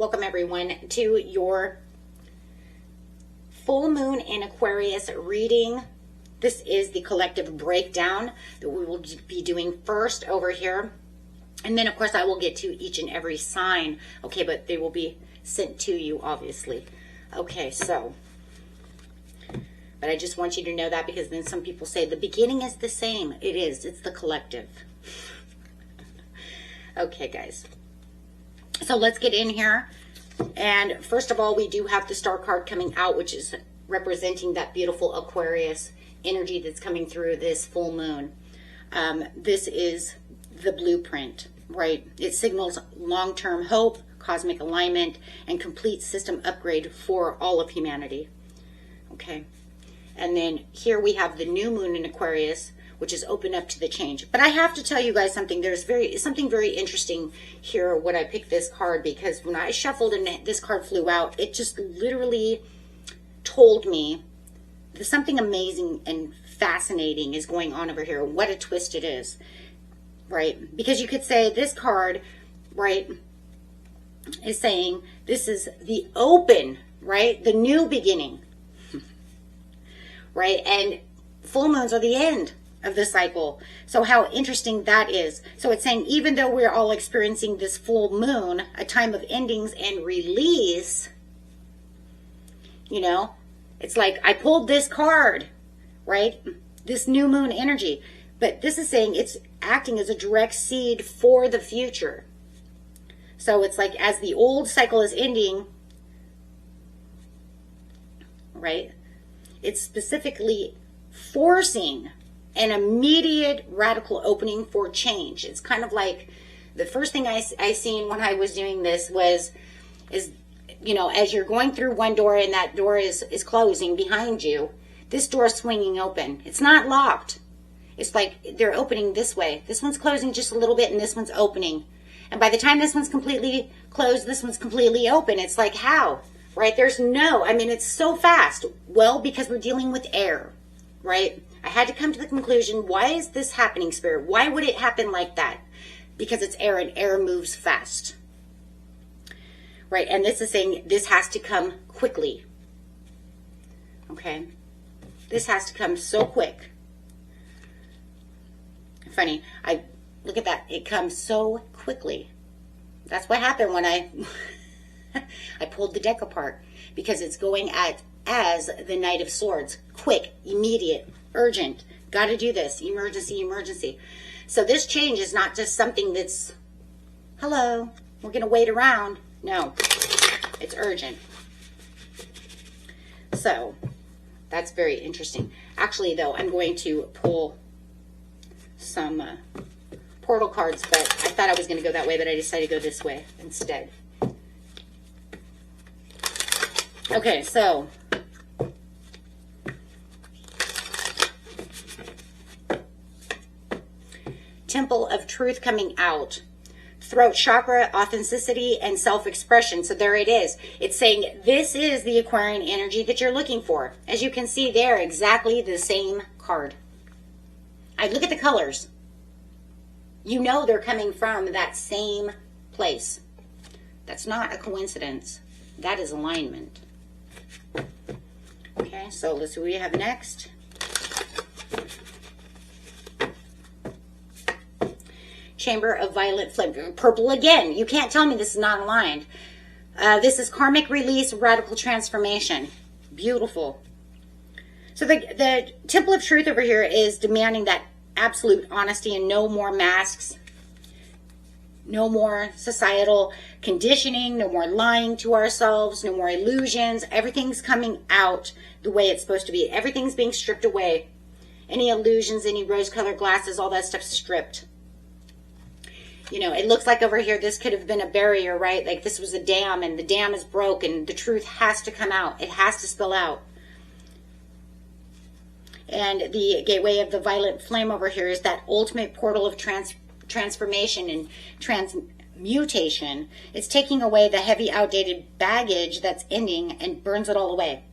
Welcome everyone to your full moon in Aquarius reading. This is the collective breakdown that we will be doing first over here. And then of course I will get to each and every sign. Okay, but they will be sent to you obviously. Okay, so, but I just want you to know that because then some people say the beginning is the same. It is, it's the collective. Okay guys. So let's get in here. And first of all, we do have the star card coming out, which is representing that beautiful Aquarius energy that's coming through this full moon. This is the blueprint, right? It signals long-term hope, cosmic alignment, and complete system upgrade for all of humanity. Okay. And then here we have the new moon in Aquarius, which is open up to the change. But I have to tell you guys something. There's something very interesting here when I picked this card, because when I shuffled and this card flew out, it just literally told me that something amazing and fascinating is going on over here. What a twist it is, right? Because you could say this card, right, is saying this is the open, right? The new beginning, right? And full moons are the end of the cycle. So how interesting that is. So it's saying even though we're all experiencing this full moon, a time of endings and release, you know, it's like I pulled this card, right? This new moon energy. But this is saying it's acting as a direct seed for the future. So it's like as the old cycle is ending, right? It's specifically forcing an immediate radical opening for change. It's kind of like the first thing I seen when I was doing this is, you know, as you're going through one door and that door is closing behind you, this door is swinging open. It's not locked. It's like they're opening this way. This one's closing just a little bit and this one's opening. And by the time this one's completely closed, this one's completely open. It's like, how? Right? There's no, I mean, it's so fast. Well, because we're dealing with air, right? I had to come to the conclusion, why is this happening, Spirit? Why would it happen like that? Because it's air and air moves fast. Right? And this is saying this has to come quickly. Okay? This has to come so quick. Funny. Look at that. It comes so quickly. That's what happened when I pulled the deck apart. Because it's going as the Knight of Swords. Quick, immediate, urgent. Got to do this. Emergency, emergency. So this change is not just something that's, hello, we're going to wait around. No, it's urgent. So that's very interesting. Actually, though, I'm going to pull some portal cards, but I thought I was going to go that way, but I decided to go this way instead. Okay, so Temple of Truth coming out. Throat chakra, authenticity, and self-expression. So there it is. It's saying this is the Aquarian energy that you're looking for. As you can see there, exactly the same card. I look at the colors. You know they're coming from that same place. That's not a coincidence. That is alignment. Okay, so let's see what we have next. Chamber of Violet Flame. Purple again. You can't tell me this is not aligned. This is karmic release, radical transformation. Beautiful. So the Temple of Truth over here is demanding that absolute honesty and no more masks. No more societal conditioning. No more lying to ourselves. No more illusions. Everything's coming out the way it's supposed to be. Everything's being stripped away. Any illusions, any rose-colored glasses, all that stuff's stripped. You know, it looks like over here, this could have been a barrier, right? Like this was a dam and the dam is broken. The truth has to come out. It has to spill out. And the gateway of the violet flame over here is that ultimate portal of transformation and transmutation. It's taking away the heavy, outdated baggage that's ending and burns it all away.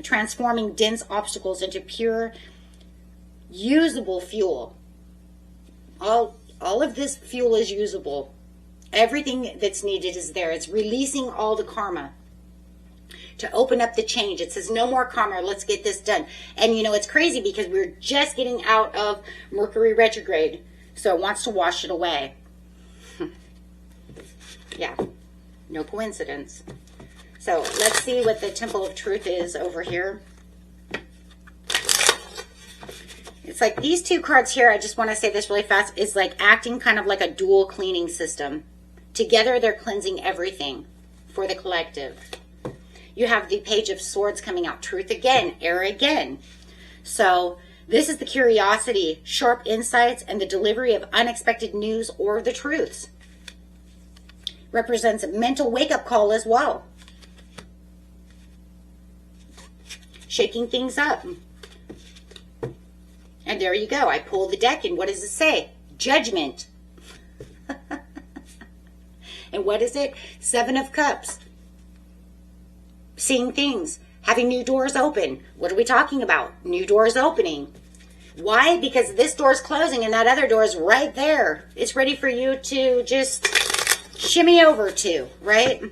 Transforming dense obstacles into pure, usable fuel. All of this fuel is usable. Everything that's needed is there. It's releasing all the karma to open up the change. It says no more karma. Let's get this done. And you know, it's crazy because we're just getting out of Mercury retrograde. So it wants to wash it away. Yeah, no coincidence. So let's see what the Temple of Truth is over here. It's like these two cards here, I just want to say this really fast, is like acting kind of like a dual cleaning system. Together, they're cleansing everything for the collective. You have the Page of Swords coming out. Truth again, error again. So this is the curiosity, sharp insights, and the delivery of unexpected news or the truths. Represents a mental wake-up call as well. Shaking things up. And there you go. I pulled the deck, and what does it say? Judgment. And what is it? 7 of Cups. Seeing things. Having new doors open. What are we talking about? New doors opening. Why? Because this door is closing and that other door is right there. It's ready for you to just shimmy over to, right?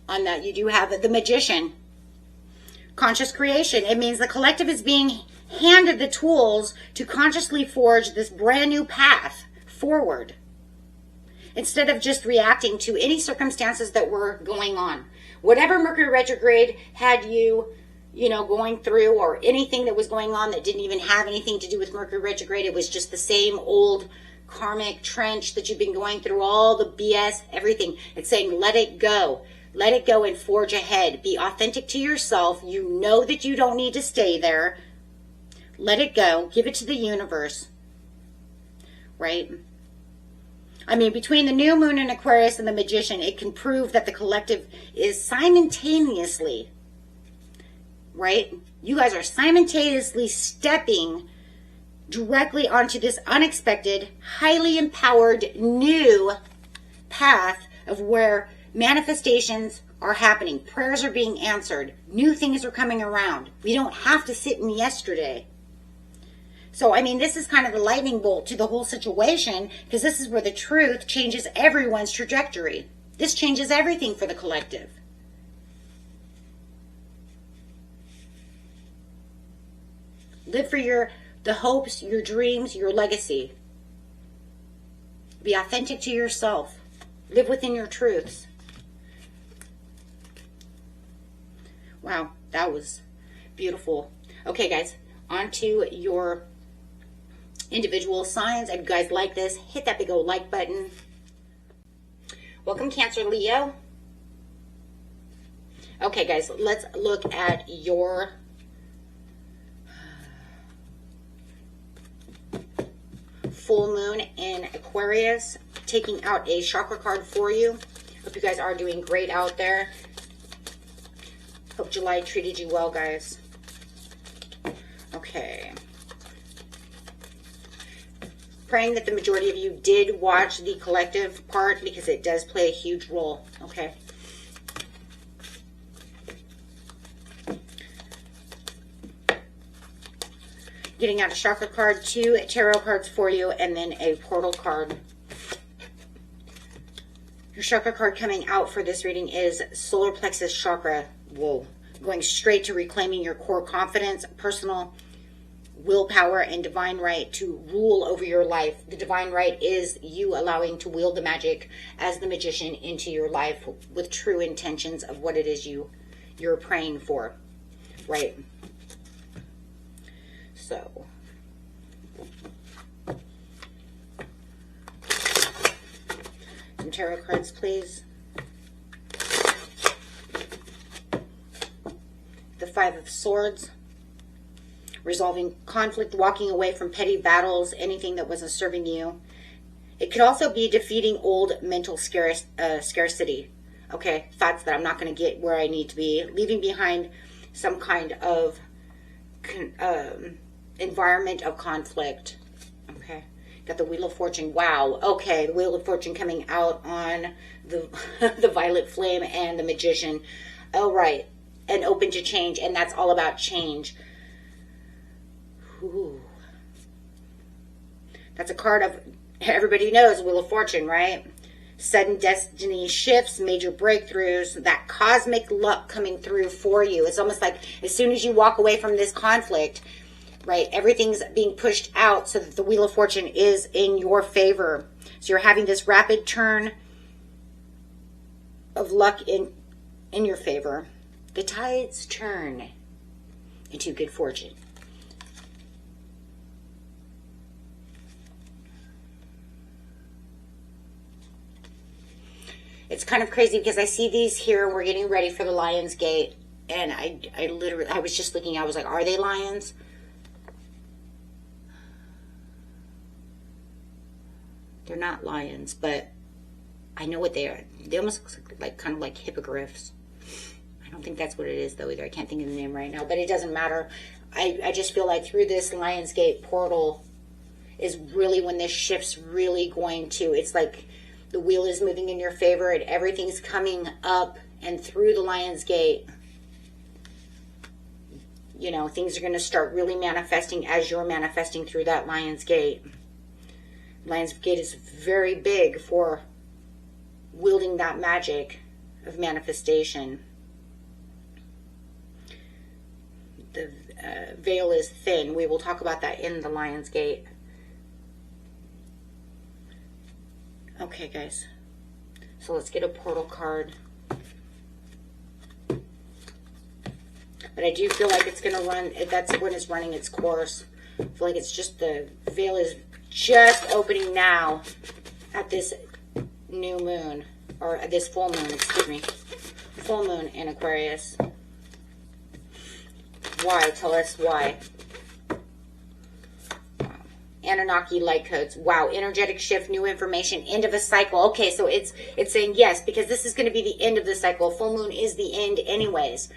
On that, you do have the Magician. Conscious creation. It means the collective is being handed the tools to consciously forge this brand new path forward, instead of just reacting to any circumstances that were going on. Whatever Mercury retrograde had you know, going through, or anything that was going on that didn't even have anything to do with Mercury retrograde, it was just the same old karmic trench that you've been going through, all the BS, everything. It's saying, let it go. Let it go and forge ahead. Be authentic to yourself. You know that you don't need to stay there. Let it go. Give it to the universe. Right? I mean, between the new moon in Aquarius and the Magician, it can prove that the collective is simultaneously, right? You guys are simultaneously stepping directly onto this unexpected, highly empowered new path of where manifestations are happening. Prayers are being answered. New things are coming around. We don't have to sit in yesterday. So, I mean, this is kind of the lightning bolt to the whole situation, because this is where the truth changes everyone's trajectory. This changes everything for the collective. Live for the hopes, your dreams, your legacy. Be authentic to yourself. Live within your truths. Wow, that was beautiful. Okay, guys, on to your individual signs. If you guys like this, hit that big old like button. Welcome, Cancer, Leo. Okay, guys, let's look at your full moon in Aquarius, taking out a chakra card for you. Hope you guys are doing great out there. Hope July treated you well, guys. Okay. Praying that the majority of you did watch the collective part, because it does play a huge role. Okay. Getting out a chakra card, 2 tarot cards for you, and then a portal card. Your chakra card coming out for this reading is solar plexus chakra. Whoa. Going straight to reclaiming your core confidence, personal willpower, and divine right to rule over your life. The divine right is you allowing to wield the magic as the magician into your life with true intentions of what it is you're praying for. Right? So, some tarot cards, please. The 5 of Swords. Resolving conflict, walking away from petty battles, anything that wasn't serving you. It could also be defeating old mental scarcity. Okay, thoughts that I'm not going to get where I need to be. Leaving behind some kind of environment of conflict. Okay, got the Wheel of Fortune. Wow. Okay, the Wheel of Fortune coming out on the the Violet Flame and the Magician. Oh, right. And open to change, and that's all about change. Ooh. That's a card of, everybody knows, Wheel of Fortune, right? Sudden destiny shifts, major breakthroughs, that cosmic luck coming through for you. It's almost like as soon as you walk away from this conflict, right, everything's being pushed out so that the Wheel of Fortune is in your favor. So you're having this rapid turn of luck in your favor. The tides turn into good fortune. It's kind of crazy because I see these here. We're getting ready for the Lion's Gate. And I literally, I was just looking, I was like, are they lions? They're not lions, but I know what they are. They almost look like kind of like hippogriffs. I don't think that's what it is though either. I can't think of the name right now, but it doesn't matter. I just feel like through this Lion's Gate portal is really when this shift's really going to, it's like the wheel is moving in your favor and everything's coming up and through the Lion's Gate. You know, things are going to start really manifesting as you're manifesting through that Lion's Gate. Lion's Gate is very big for wielding that magic of manifestation. The veil is thin. We will talk about that in the Lion's Gate. Okay, guys. So let's get a portal card. But I do feel like it's going to run, that's when it's running its course. I feel like it's just the veil is just opening now at this new moon, or this full moon, excuse me. Full moon in Aquarius. Why? Tell us why. Anunnaki light codes. Wow. Energetic shift, new information, end of a cycle. Okay, so it's saying yes, because this is going to be the end of the cycle. Full moon is the end anyways,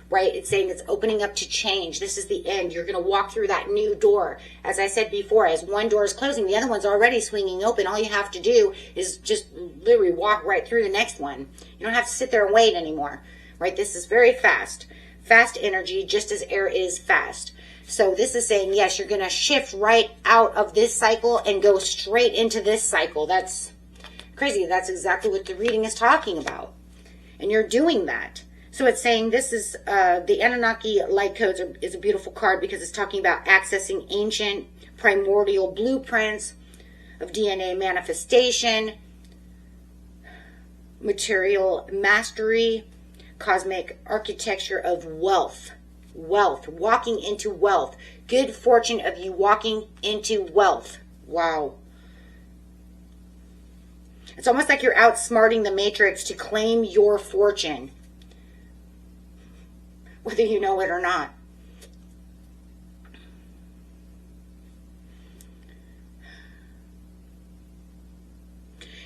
right? It's saying it's opening up to change. This is the end. You're going to walk through that new door. As I said before, as one door is closing, the other one's already swinging open. All you have to do is just literally walk right through the next one. You don't have to sit there and wait anymore, right? This is very fast. Fast energy, just as air is fast. So this is saying, yes, you're going to shift right out of this cycle and go straight into this cycle. That's crazy. That's exactly what the reading is talking about. And you're doing that. So it's saying this is, the Anunnaki light codes is a beautiful card because it's talking about accessing ancient primordial blueprints of DNA manifestation, material mastery, cosmic architecture of wealth. Wealth, walking into wealth. Good fortune of you walking into wealth. Wow. It's almost like you're outsmarting the matrix to claim your fortune, whether you know it or not.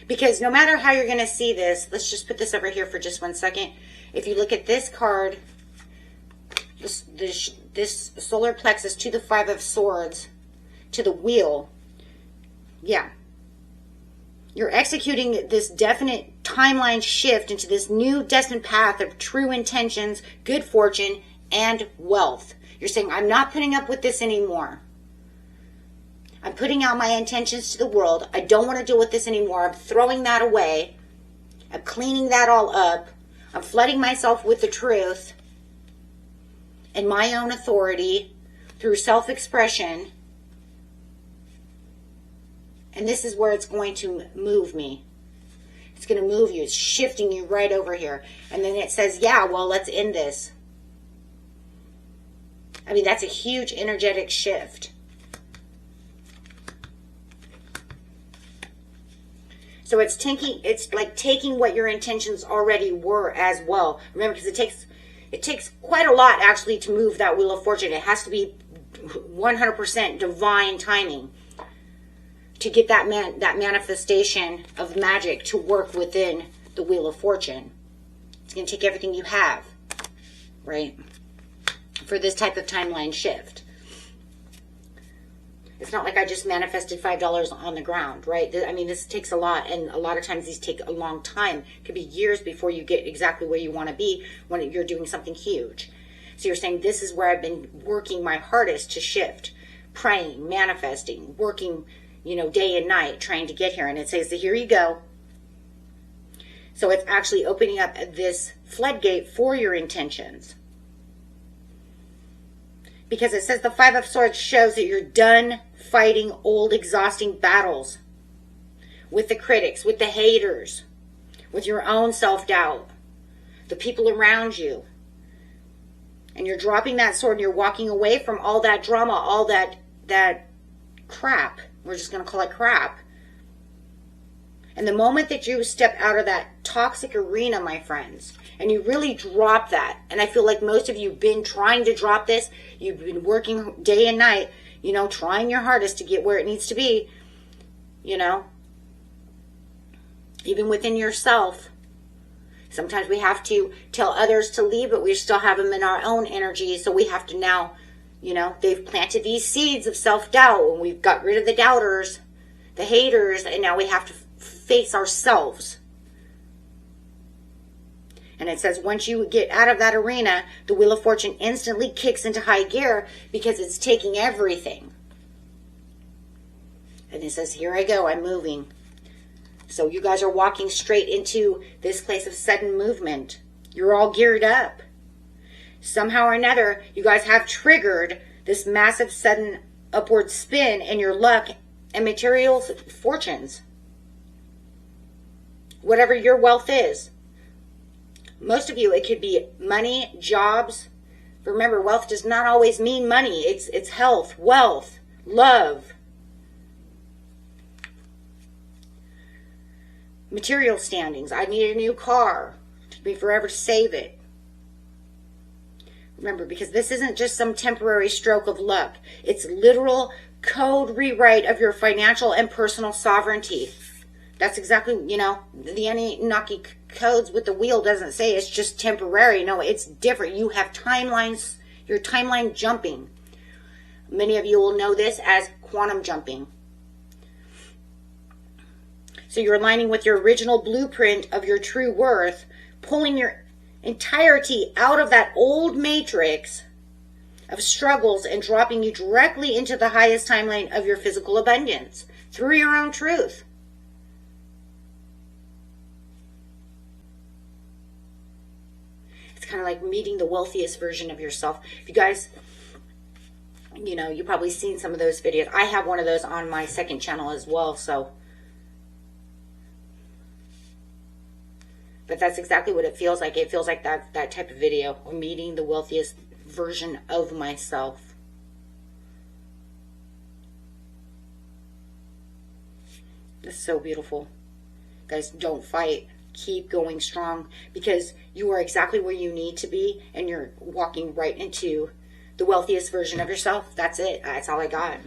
Because no matter how you're going to see this, let's just put this over here for just 1 second. If you look at this card, this solar plexus to the 5 of swords, to the wheel, yeah. You're executing this definite timeline shift into this new destined path of true intentions, good fortune, and wealth. You're saying, I'm not putting up with this anymore. I'm putting out my intentions to the world. I don't want to deal with this anymore. I'm throwing that away. I'm cleaning that all up. I'm flooding myself with the truth and my own authority through self-expression. And this is where it's going to move me. It's going to move you. It's shifting you right over here. And then it says, yeah, well, let's end this. I mean, that's a huge energetic shift. So it's like taking what your intentions already were as well. Remember, because it takes quite a lot actually to move that Wheel of Fortune. It has to be 100% divine timing to get that manifestation of magic to work within the Wheel of Fortune. It's going to take everything you have, right, for this type of timeline shift. It's not like I just manifested $5 on the ground, right? I mean, this takes a lot, and a lot of times these take a long time. It could be years before you get exactly where you want to be when you're doing something huge. So you're saying, this is where I've been working my hardest to shift, praying, manifesting, working day and night trying to get here. And it says, here you go. So it's actually opening up this floodgate for your intentions. Because it says the Five of Swords shows that you're done fighting old, exhausting battles with the critics, with the haters, with your own self-doubt, the people around you. And you're dropping that sword and you're walking away from all that drama, all that crap. We're just going to call it crap. And the moment that you step out of that toxic arena, my friends, and you really drop that, and I feel like most of you have been trying to drop this, you've been working day and night, trying your hardest to get where it needs to be, even within yourself. Sometimes we have to tell others to leave, but we still have them in our own energy. So we have to now, they've planted these seeds of self-doubt, and we've got rid of the doubters, the haters, and now we have to face ourselves. And it says once you get out of that arena, the Wheel of Fortune instantly kicks into high gear because it's taking everything. And it says, here I go, I'm moving. So you guys are walking straight into this place of sudden movement. You're all geared up. Somehow or another, you guys have triggered this massive sudden upward spin in your luck and material fortunes. Whatever your wealth is. Most of you, it could be money, jobs. Remember, wealth does not always mean money. It's health, wealth, love. Material standings. I need a new car. It took me forever to save it. Remember, because this isn't just some temporary stroke of luck. It's literal code rewrite of your financial and personal sovereignty. That's exactly, the Anunnaki codes with the wheel doesn't say it's just temporary. No, it's different. You have timelines. You're timeline jumping. Many of you will know this as quantum jumping. So you're aligning with your original blueprint of your true worth, pulling your entirety out of that old matrix of struggles and dropping you directly into the highest timeline of your physical abundance through your own truth. It's kind of like meeting the wealthiest version of yourself. If you guys, you've probably seen some of those videos. I have one of those on my second channel as well, so. But that's exactly what it feels like. It feels like that type of video. Meeting the wealthiest version of myself. It's so beautiful. Guys, don't fight. Keep going strong because you are exactly where you need to be and you're walking right into the wealthiest version of yourself. That's it. That's all I got.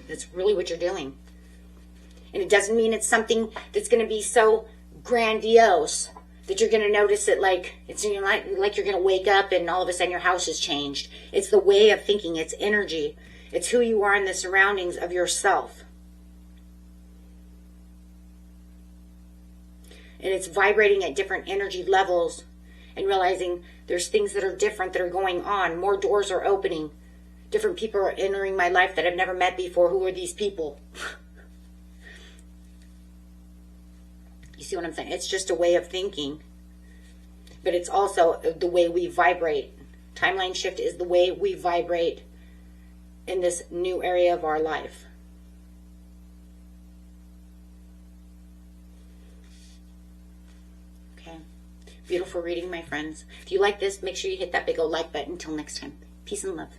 That's really what you're doing. And it doesn't mean it's something that's going to be so grandiose that you're going to notice it like it's like you're going to wake up and all of a sudden your house has changed. It's the way of thinking. It's energy. It's who you are in the surroundings of yourself. And it's vibrating at different energy levels and realizing there's things that are different that are going on. More doors are opening. Different people are entering my life that I've never met before. Who are these people? You see what I'm saying? It's just a way of thinking. But it's also the way we vibrate. Timeline shift is the way we vibrate in this new area of our life. Okay. Beautiful reading, my friends. If you like this, make sure you hit that big old like button. Until next time. Peace and love.